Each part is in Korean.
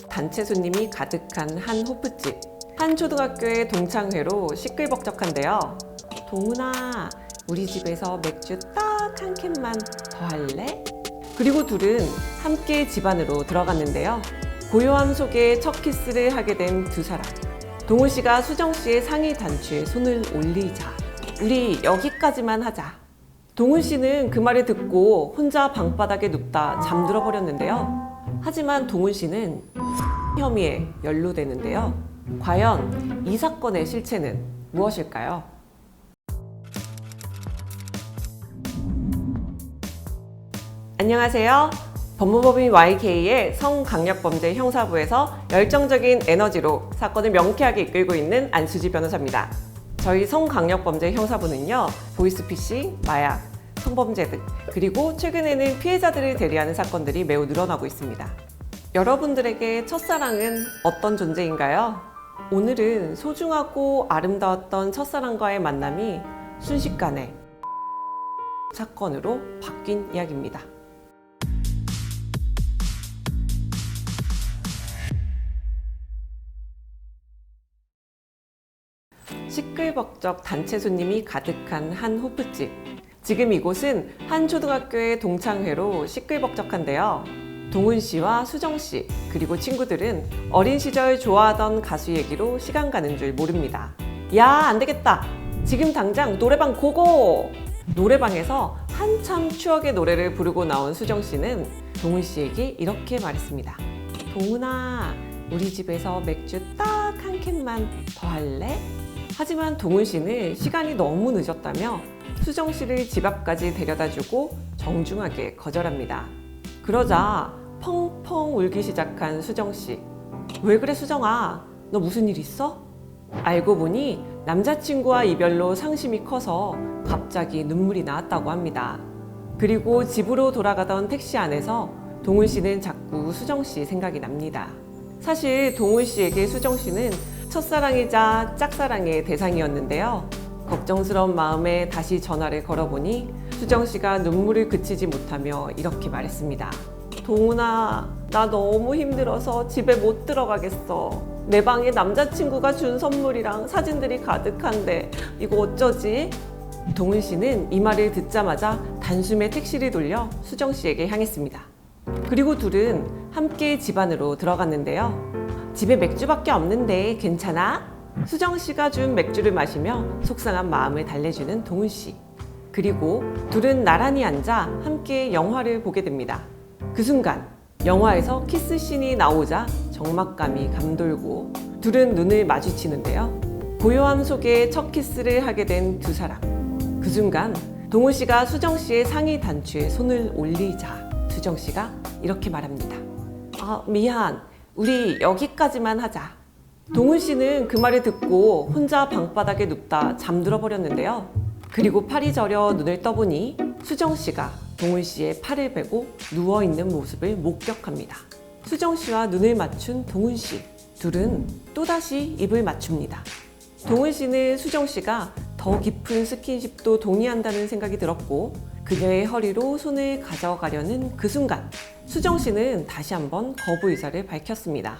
단체 손님이 가득한 한 호프집. 한 초등학교의 동창회로 시끌벅적한데요. 동훈아, 우리 집에서 맥주 딱 한 캔만 더 할래? 그리고 둘은 함께 집 안으로 들어갔는데요. 고요함 속에 첫 키스를 하게 된 두 사람. 동훈 씨가 수정 씨의 상의 단추에 손을 올리자 우리 여기까지만 하자. 동훈 씨는 그 말을 듣고 혼자 방바닥에 눕다 잠들어 버렸는데요. 하지만 동훈 씨는 혐의에 연루되는데요. 과연 이 사건의 실체는 무엇일까요? 안녕하세요. 법무법인 YK의 성강력범죄 형사부에서 열정적인 에너지로 사건을 명쾌하게 이끌고 있는 안수지 변호사입니다. 저희 성강력범죄 형사부는요, 보이스피싱, 마약, 성범죄 등, 그리고 최근에는 피해자들을 대리하는 사건들이 매우 늘어나고 있습니다. 여러분들에게 첫사랑은 어떤 존재인가요? 오늘은 소중하고 아름다웠던 첫사랑과의 만남이 순식간에 사건으로 바뀐 이야기입니다. 시끌벅적 단체 손님이 가득한 한 호프집. 지금 이곳은 한 초등학교의 동창회로 시끌벅적한데요. 동훈 씨와 수정 씨, 그리고 친구들은 어린 시절 좋아하던 가수 얘기로 시간 가는 줄 모릅니다. 야, 안 되겠다. 지금 당장 노래방 고고! 노래방에서 한참 추억의 노래를 부르고 나온 수정 씨는 동훈 씨에게 이렇게 말했습니다. 동훈아, 우리 집에서 맥주 딱 한 캔만 더 할래? 하지만 동훈 씨는 시간이 너무 늦었다며 수정 씨를 집 앞까지 데려다주고 정중하게 거절합니다. 그러자 펑펑 울기 시작한 수정 씨. 왜 그래 수정아? 너 무슨 일 있어? 알고 보니 남자친구와 이별로 상심이 커서 갑자기 눈물이 나왔다고 합니다. 그리고 집으로 돌아가던 택시 안에서 동훈 씨는 자꾸 수정 씨 생각이 납니다. 사실 동훈 씨에게 수정 씨는 첫사랑이자 짝사랑의 대상이었는데요. 걱정스러운 마음에 다시 전화를 걸어보니 수정 씨가 눈물을 그치지 못하며 이렇게 말했습니다. 동훈아, 나 너무 힘들어서 집에 못 들어가겠어. 내 방에 남자친구가 준 선물이랑 사진들이 가득한데 이거 어쩌지? 동훈 씨는 이 말을 듣자마자 단숨에 택시를 돌려 수정 씨에게 향했습니다. 그리고 둘은 함께 집 안으로 들어갔는데요. 집에 맥주밖에 없는데 괜찮아? 수정 씨가 준 맥주를 마시며 속상한 마음을 달래주는 동훈 씨. 그리고 둘은 나란히 앉아 함께 영화를 보게 됩니다. 그 순간 영화에서 키스씬이 나오자 적막감이 감돌고 둘은 눈을 마주치는데요. 고요함 속에 첫 키스를 하게 된 두 사람. 그 순간 동훈 씨가 수정 씨의 상의 단추에 손을 올리자 수정 씨가 이렇게 말합니다. 미안. 우리 여기까지만 하자. 동훈 씨는 그 말을 듣고 혼자 방바닥에 눕다 잠들어 버렸는데요. 그리고 팔이 저려 눈을 떠보니 수정 씨가 동훈 씨의 팔을 베고 누워있는 모습을 목격합니다. 수정 씨와 눈을 맞춘 동훈 씨. 둘은 또다시 입을 맞춥니다. 동훈 씨는 수정 씨가 더 깊은 스킨십도 동의한다는 생각이 들었고 그녀의 허리로 손을 가져가려는 그 순간 수정 씨는 다시 한번 거부 의사를 밝혔습니다.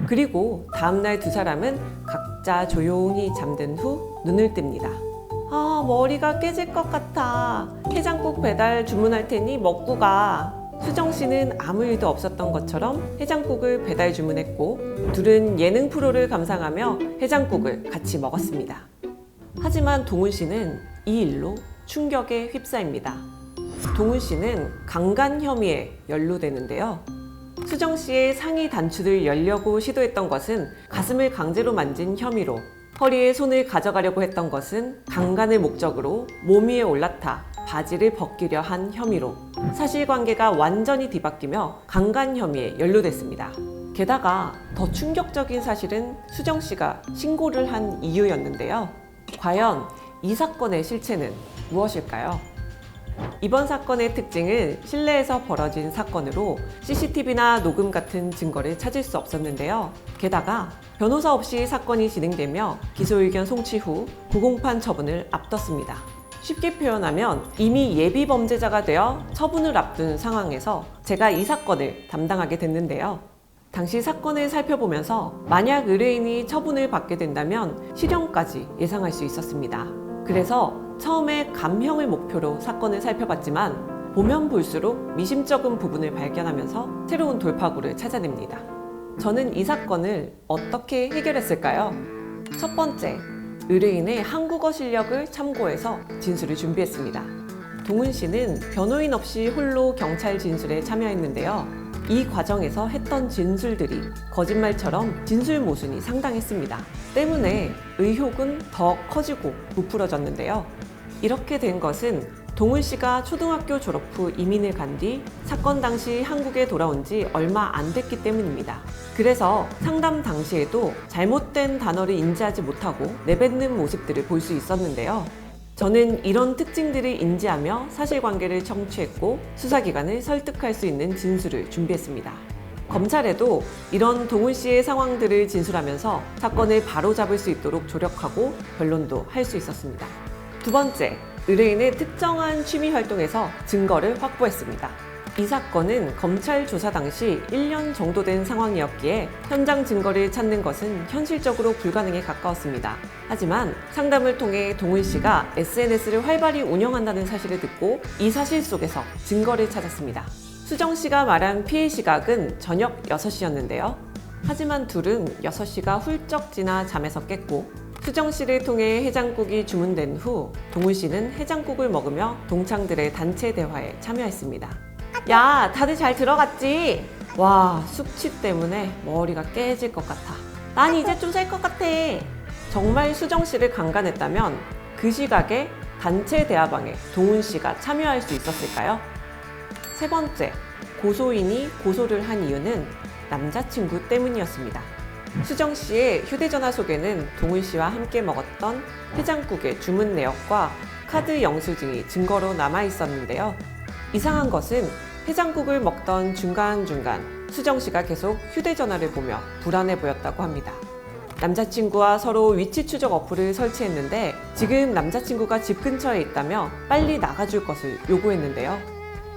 그리고 다음날 두 사람은 각자 조용히 잠든 후 눈을 뜹니다. 머리가 깨질 것 같아. 해장국 배달 주문할 테니 먹고 가. 수정 씨는 아무 일도 없었던 것처럼 해장국을 배달 주문했고 둘은 예능 프로를 감상하며 해장국을 같이 먹었습니다. 하지만 동훈 씨는 이 일로 충격에 휩싸입니다. 동훈 씨는 강간 혐의에 연루되는데요. 수정 씨의 상의 단추를 열려고 시도했던 것은 가슴을 강제로 만진 혐의로, 허리에 손을 가져가려고 했던 것은 강간을 목적으로 몸 위에 올라타 바지를 벗기려 한 혐의로 사실관계가 완전히 뒤바뀌며 강간 혐의에 연루됐습니다. 게다가 더 충격적인 사실은 수정 씨가 신고를 한 이유였는데요. 과연 이 사건의 실체는 무엇일까요? 이번 사건의 특징은 실내에서 벌어진 사건으로 CCTV나 녹음 같은 증거를 찾을 수 없었는데요. 게다가 변호사 없이 사건이 진행되며 기소의견 송치 후 구공판 처분을 앞뒀습니다. 쉽게 표현하면 이미 예비 범죄자가 되어 처분을 앞둔 상황에서 제가 이 사건을 담당하게 됐는데요. 당시 사건을 살펴보면서 만약 의뢰인이 처분을 받게 된다면 실형까지 예상할 수 있었습니다. 그래서 처음에 감형을 목표로 사건을 살펴봤지만 보면 볼수록 미심쩍은 부분을 발견하면서 새로운 돌파구를 찾아냅니다. 저는 이 사건을 어떻게 해결했을까요? 첫 번째, 의뢰인의 한국어 실력을 참고해서 진술을 준비했습니다. 동은 씨는 변호인 없이 홀로 경찰 진술에 참여했는데요. 이 과정에서 했던 진술들이 거짓말처럼 진술 모순이 상당했습니다. 때문에 의혹은 더 커지고 부풀어졌는데요. 이렇게 된 것은 동은 씨가 초등학교 졸업 후 이민을 간 뒤 사건 당시 한국에 돌아온 지 얼마 안 됐기 때문입니다. 그래서 상담 당시에도 잘못된 단어를 인지하지 못하고 내뱉는 모습들을 볼 수 있었는데요. 저는 이런 특징들을 인지하며 사실관계를 청취했고 수사기관을 설득할 수 있는 진술을 준비했습니다. 검찰에도 이런 동은 씨의 상황들을 진술하면서 사건을 바로잡을 수 있도록 조력하고 변론도 할 수 있었습니다. 두 번째, 의뢰인의 특정한 취미 활동에서 증거를 확보했습니다. 이 사건은 검찰 조사 당시 1년 정도 된 상황이었기에 현장 증거를 찾는 것은 현실적으로 불가능에 가까웠습니다. 하지만 상담을 통해 동은 씨가 SNS를 활발히 운영한다는 사실을 듣고 이 사실 속에서 증거를 찾았습니다. 수정 씨가 말한 피해 시각은 저녁 6시였는데요. 하지만 둘은 6시가 훌쩍 지나 잠에서 깼고 수정 씨를 통해 해장국이 주문된 후 동은 씨는 해장국을 먹으며 동창들의 단체 대화에 참여했습니다. 야, 다들 잘 들어갔지? 와, 숙취 때문에 머리가 깨질 것 같아. 난 이제 좀 잘 것 같아. 정말 수정 씨를 강간했다면 그 시각에 단체 대화방에 동은 씨가 참여할 수 있었을까요? 세 번째, 고소인이 고소를 한 이유는 남자친구 때문이었습니다. 수정 씨의 휴대전화 속에는 동은 씨와 함께 먹었던 해장국의 주문 내역과 카드 영수증이 증거로 남아 있었는데요. 이상한 것은 해장국을 먹던 중간중간 수정 씨가 계속 휴대전화를 보며 불안해 보였다고 합니다. 남자친구와 서로 위치 추적 어플을 설치했는데 지금 남자친구가 집 근처에 있다며 빨리 나가줄 것을 요구했는데요.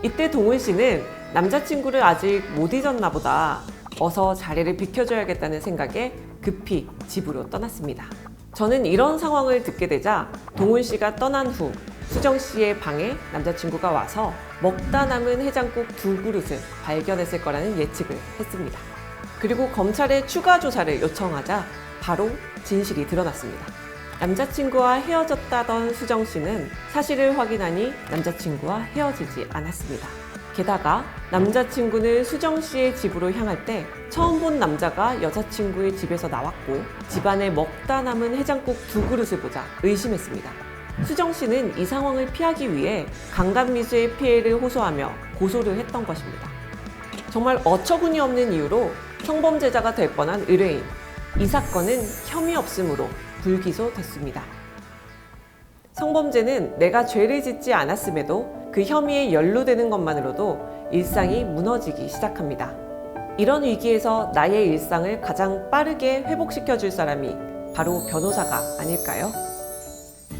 이때 동은 씨는 남자친구를 아직 못 잊었나 보다. 어서 자리를 비켜줘야겠다는 생각에 급히 집으로 떠났습니다. 저는 이런 상황을 듣게 되자 동은 씨가 떠난 후 수정 씨의 방에 남자친구가 와서 먹다 남은 해장국 2그릇을 발견했을 거라는 예측을 했습니다. 그리고 검찰에 추가 조사를 요청하자 바로 진실이 드러났습니다. 남자친구와 헤어졌다던 수정 씨는 사실을 확인하니 남자친구와 헤어지지 않았습니다. 게다가 남자친구는 수정 씨의 집으로 향할 때 처음 본 남자가 여자친구의 집에서 나왔고 집안에 먹다 남은 해장국 2그릇을 보자 의심했습니다. 수정 씨는 이 상황을 피하기 위해 강간미수의 피해를 호소하며 고소를 했던 것입니다. 정말 어처구니 없는 이유로 성범죄자가 될 뻔한 의뢰인. 이 사건은 혐의 없음으로 불기소됐습니다. 성범죄는 내가 죄를 짓지 않았음에도 그 혐의에 연루되는 것만으로도 일상이 무너지기 시작합니다. 이런 위기에서 나의 일상을 가장 빠르게 회복시켜줄 사람이 바로 변호사가 아닐까요?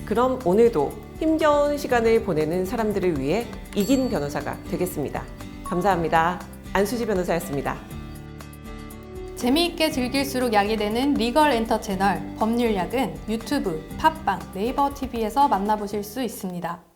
그럼 오늘도 힘겨운 시간을 보내는 사람들을 위해 이긴 변호사가 되겠습니다. 감사합니다. 안수지 변호사였습니다. 재미있게 즐길수록 약이 되는 리걸 엔터 채널 법률약은 유튜브, 팟빵, 네이버 TV에서 만나보실 수 있습니다.